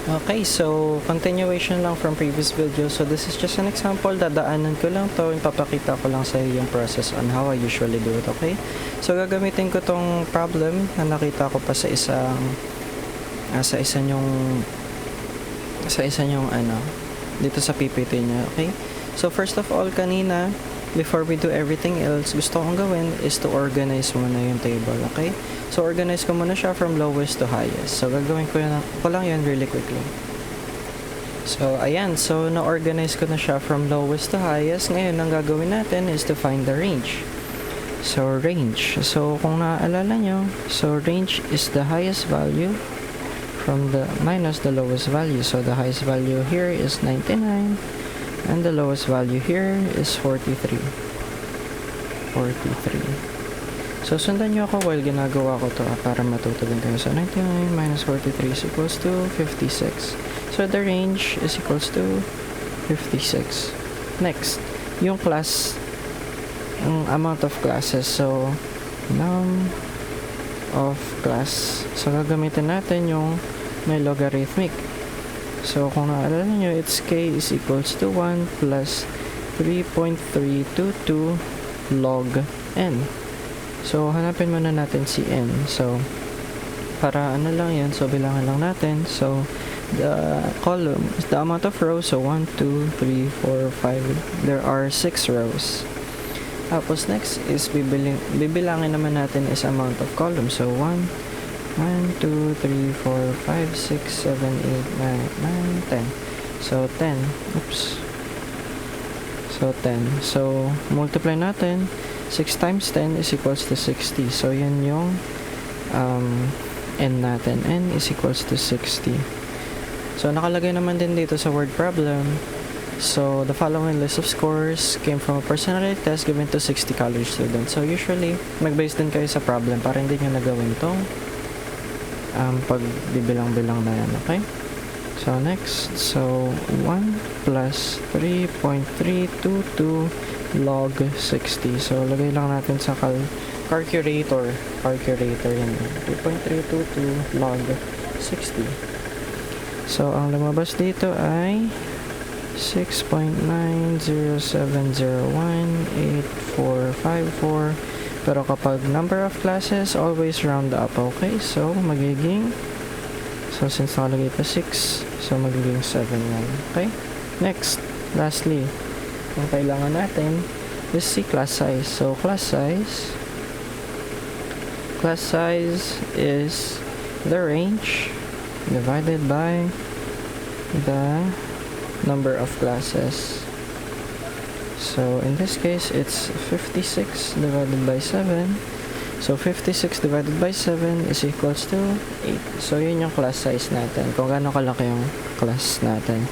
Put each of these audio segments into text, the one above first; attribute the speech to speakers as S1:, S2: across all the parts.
S1: Okay, so continuation lang from previous video. So this is just an example. Dadaanan ko lang to. Ipapakita ko lang sa iyo yung process on how I usually do it, okay? So gagamitin ko tong problem na nakita ko pa sa isang sa isa nyong dito sa PPT niya, okay? So first of all, kanina before we do everything else, gusto kong gawin is to organize muna yung table, okay? So, organize ko muna siya from lowest to highest. So, gagawin ko lang yun really quickly. So, ayan. So, na-organize ko na siya from lowest to highest. Ngayon, ang gagawin natin is to find the range. So, range. So, kung naaalala nyo, so range is the highest value from the minus the lowest value. So, the highest value here is 99. And the lowest value here is 43. So, sundan nyo ako while ginagawa ko to para matuto din kayo. So, 99 minus 43 is equals to 56. So, the range is equals to 56. Next, yung class, yung amount of classes. So, num of class. So, gagamitin natin yung may logarithmic. So, kung naalala nyo, it's k is equals to 1 plus 3.322 log n. So, hanapin muna natin si n. So, para lang yan. So, bilangan lang natin. So, the column is the amount of rows. So, 1, 2, 3, 4, 5. There are 6 rows. Tapos, next is bibilangin naman natin is amount of columns. So, 1, 2, 3, 4, 5, 6, 7, 8, 9, 10. So, 10. Oops. So, 10. So, multiply natin. 6 times 10 is equals to 60. So, yan yung n natin. N is equals to 60. So, nakalagay naman din dito sa word problem. So, the following list of scores came from a personality test given to 60 college students. So, usually, mag-base din kayo sa problem para hindi nyo nagawin tong pagbibilang-bilang na yan. Okay? So, next. So, 1 plus 3.322 log 60. So, lagay lang natin sa calculator. Calculator yan. 3.322 log 60. So, ang lumabas dito ay 6.907018454. Pero kapag number of classes, always round up. Okay? So, magiging since nakalagay pa 6, so magiging 7 yan. Okay? Next. Lastly, ang kailangan natin is si class size. So, class size is the range divided by the number of classes. So, in this case, it's 56 divided by 7. So, 56 divided by 7 is equals to 8. So, yun yung class size natin. Kung gaano kalaki yung class natin.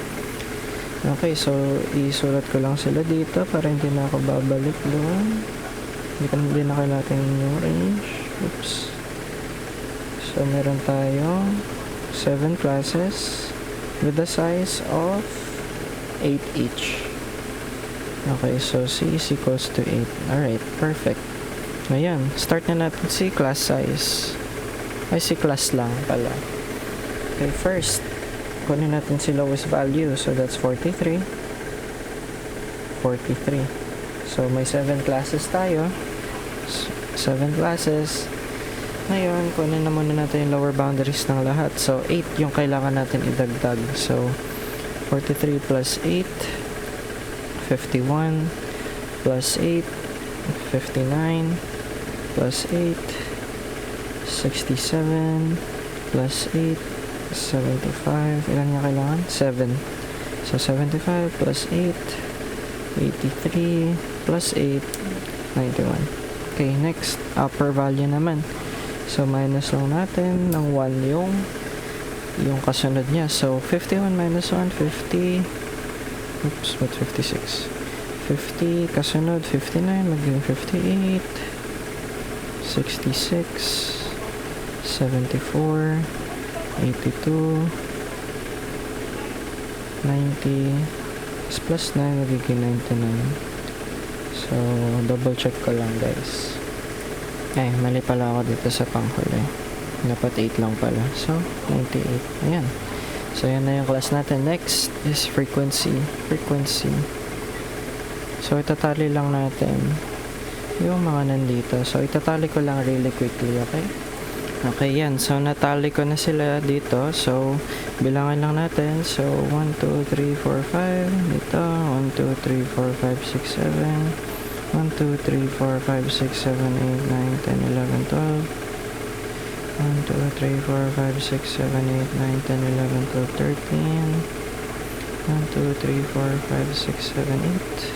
S1: Okay, so isulat ko lang sila dito para hindi na ako babalik doon. Hindi na kailangan yung range. Oops. So, meron tayo 7 classes with the size of 8 each. Okay, so C is equals to 8. Alright, perfect. Ayan, start na natin si class size. Ay, si class lang pala. Okay, first, kunin natin si lowest value. So, that's 43. So, may 7 classes tayo. 7 classes. Ngayon, kunin na muna natin yung lower boundaries ng lahat. So, 8 yung kailangan natin idagdag. So, 43 plus 8, 51 plus 8, 59 plus 8, 67 plus 8, 75. Ilan niya kailangan? 7. So, 75 plus 8, 83 plus 8, 91. Okay, next, upper value naman. So, minus lang natin ng 1 yung kasunod niya. So, 51 minus 1, 50. Oops, what 56? 50, kasunod, 59, magiging 58. 66, 74, 82, 90, plus 9, magiging 99. So, double check ko lang, guys. Ay, mali pala ako dito sa panghuli. Dapat 8 lang pala. So, 98. Ayan. So, yan na yung class natin. Next is frequency. Frequency. So, itatali lang natin yung mga nandito. So, itatali ko lang really quickly, okay? Okay, yan. So, natali ko na sila dito. So, bilangan lang natin. So, 1, 2, 3, 4, 5. Dito, 1, 2, 3, 4, 5, 6, 7. 1, 2, 3, 4, 5, 6, 7, 8, 9, 10, 11, 12. 1, 2, 3, 4, 5, 6, 7, 8, 9, 10, 11, 12, 13. 1, 2, 3, 4, 5, 6, 7, 8.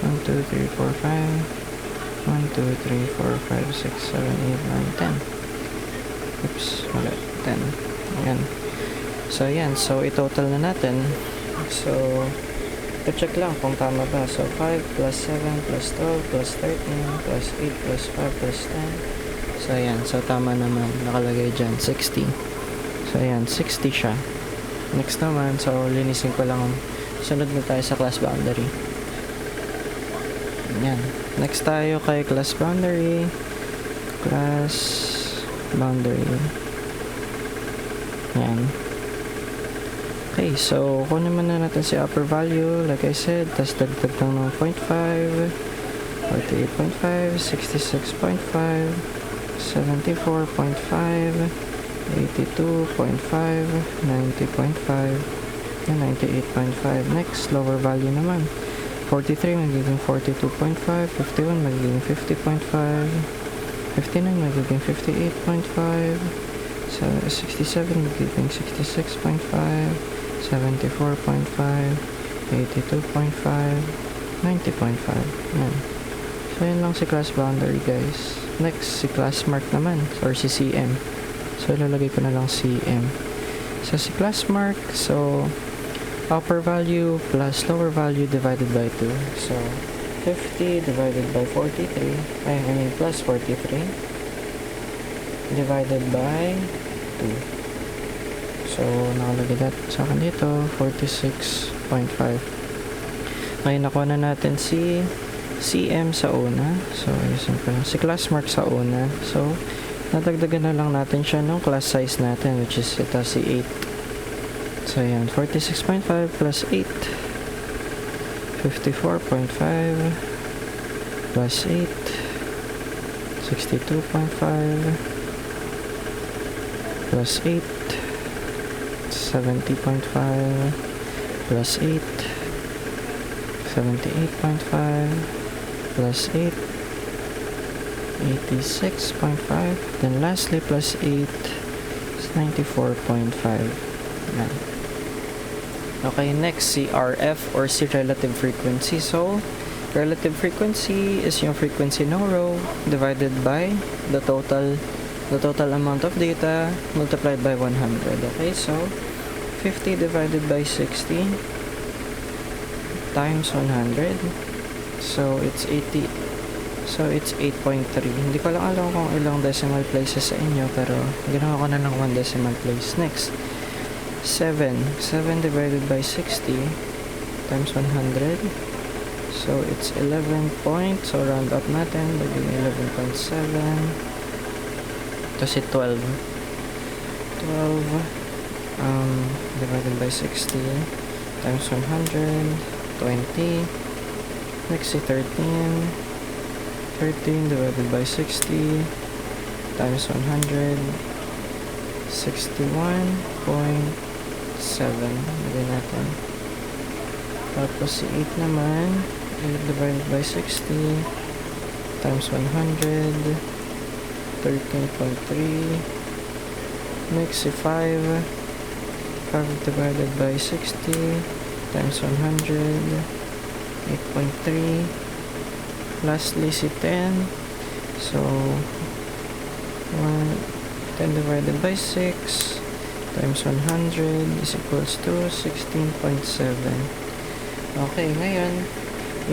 S1: 1, 2, 3, 4, 5. 1, 2, 3, 4, 5, 6, 7, 8, 9, 10. Oops, mali. 10. Ayan. So, ayan. So, i-total na natin. So, i-check lang kung tama ba. So, 5 plus 7 plus 12 plus 13 plus 8 plus 5 plus 10. So, ayan. So, tama naman. Nakalagay dyan. 60. So, ayan. 60 siya. Next naman. So, linisin ko lang. Sunod na tayo sa class boundary. Ayan. Next tayo kay class boundary. Class boundary. Ayan. Okay, so kunin muna natin si upper value like I said, tas dagdag lang ng 0.5, 48.5, 66.5, 74.5, 82.5, 90.5, and 98.5. Next, lower value naman. 43 magiging 42.5, 51 magiging 50.5, 59 magiging 58.5, 67 magiging 66.5, 74.5, 82.5, 90.5. Yan. So, yun lang si class boundary, guys. Next, si class mark naman, or si CM. So, ilalagay ko na lang CM. So, si class mark, so, upper value plus lower value divided by 2. So, 50 divided by 43, plus 43 divided by 2. So, nakalagay that sa akin dito, 46.5. Ngayon, nakuha na natin si CM sa una. So, ayusin ko lang. Si class mark sa una. So, nadagdagan na lang natin siya ng class size natin, which is ito, si 8. So, ayan, 46.5 plus 8. 54.5 plus 8, 62.5 plus 8, 70.5 plus 8, 78.5 plus 8, 86.5, then lastly plus 8 is 94.5. Okay, next, si RF or si relative frequency. So, relative frequency is yung frequency ng row divided by the total amount of data multiplied by 100. Okay, so 50 divided by 60 times 100. So, it's 80. So, it's 8.3. Hindi ko lang alam kung ilang decimal places sa inyo, pero ginawa ko na lang 1 decimal place. Next, 7 divided by 60 times 100. So, it's 11 point. So, round up natin. Maging 11.7. Kasi 12 divided by 60 times 100. 20. Next, si 13 divided by 60 times 100. 61.7 lagay natin. Tapos si 8 naman, 8 divided by 60 times 100, 13.3. Next si 5 divided by 60 times 100, 8.3. Lastly si 10. So 10 divided by 6 times 100 is equals to 16.7. Okay, ngayon,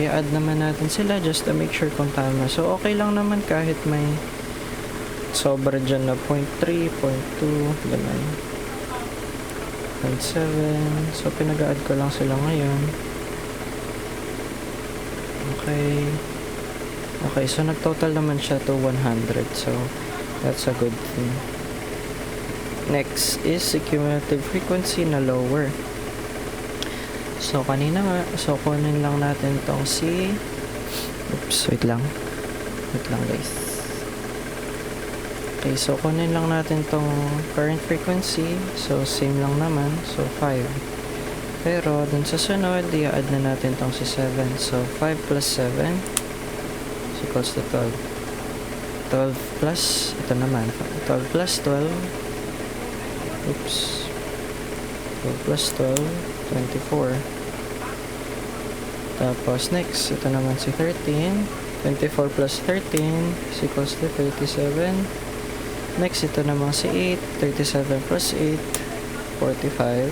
S1: i-add naman natin sila just to make sure kung tama. So, okay lang naman kahit may sobra dyan na 0.3, 0.2, ganun. 0.7. So, pinag-add ko lang sila ngayon. Okay. Okay, so nag-total naman siya to 100. So, that's a good thing. Next is si cumulative frequency na lower. So, kanina nga, so kunin lang natin tong si, wait lang guys. Okay, so kunin lang natin tong current frequency, so same lang naman, so 5. Pero dun sa sunod, i-add na natin tong si 7, so 5 plus 7 is equals to 12. 12 plus, ito naman, 12 plus 12, 12 plus 12, 24. Tapos next, ito naman si 13. 24 plus 13 is equals to 37. Next, ito naman si 8. 37 plus 8, 45.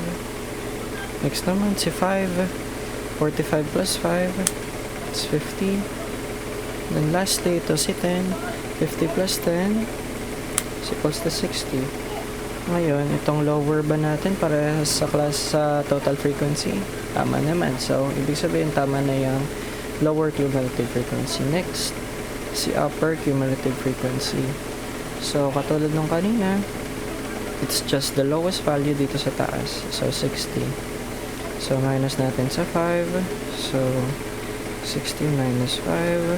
S1: Next naman si 5. 45 plus 5 is 50. Then lastly, ito si 10. 50 plus 10 is equals to 60. Ngayon, itong lower ba natin para sa class sa total frequency? Tama naman. So, ibig sabihin tama na yung lower cumulative frequency. Next, si upper cumulative frequency. So, katulad nung kanina, it's just the lowest value dito sa taas. So, 60. So, minus natin sa 5. So, 60 minus 5,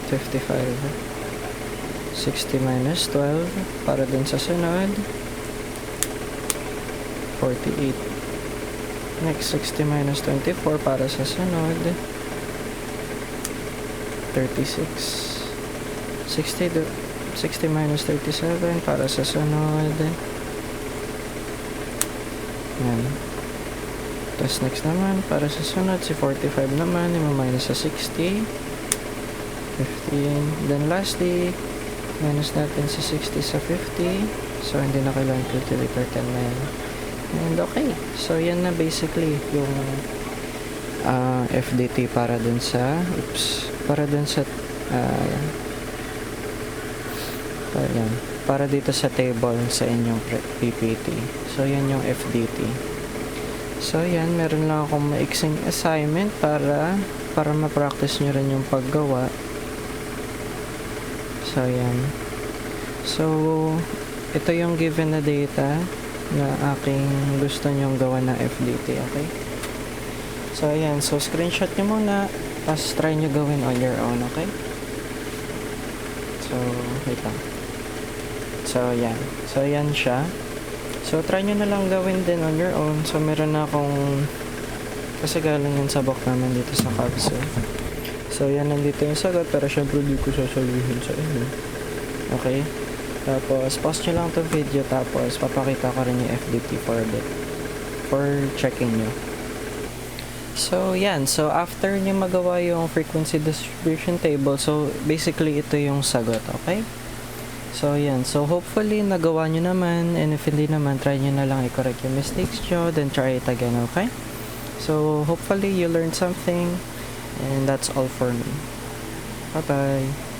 S1: 55. 60 minus 12 para dun sa sunod, 48. Next, 60 minus 24 para sa sunod, 36. 60 minus 37 para sa sunod. Yan. Tapos next naman, para sa sunod, si 45 naman, i-minus sa 60. 15. Then lastly, minus natin si 60 sa 50. So, hindi na kailangan calculator 10 na yan. And okay. So, yan na basically yung FDT para dun sa para dito sa table sa inyong PPT. So, yan yung FDT. So, yan. Meron lang akong maiksing assignment para ma-practice nyo rin yung paggawa. So, yan. So, ito yung given na data na aking gusto nyong gawa na FDT. Okay? So, ayan. So, screenshot nyo muna. Tapos, try nyo gawin on your own. Okay? So, wait lang. So, ayan. So, ayan siya. So, try nyo na lang gawin din on your own. So, meron na akong kasi galing yan sa book naman dito sa Capsule. So, yan, nandito yung sagot. Pero, syempre, di ko sasabihin sa inyo. Okay? Tapos, pause nyo lang itong video. Tapos, papakita ko rin yung FDT for a bit. For checking nyo. So, yan. So, after nyo magawa yung frequency distribution table, so, basically, ito yung sagot. Okay? So, yan. So, hopefully, nagawa nyo naman. And if hindi naman, try nyo na lang i-correct yung mistakes nyo. Then, try it again. Okay? So, hopefully, you learned something. And that's all for me. Bye-bye.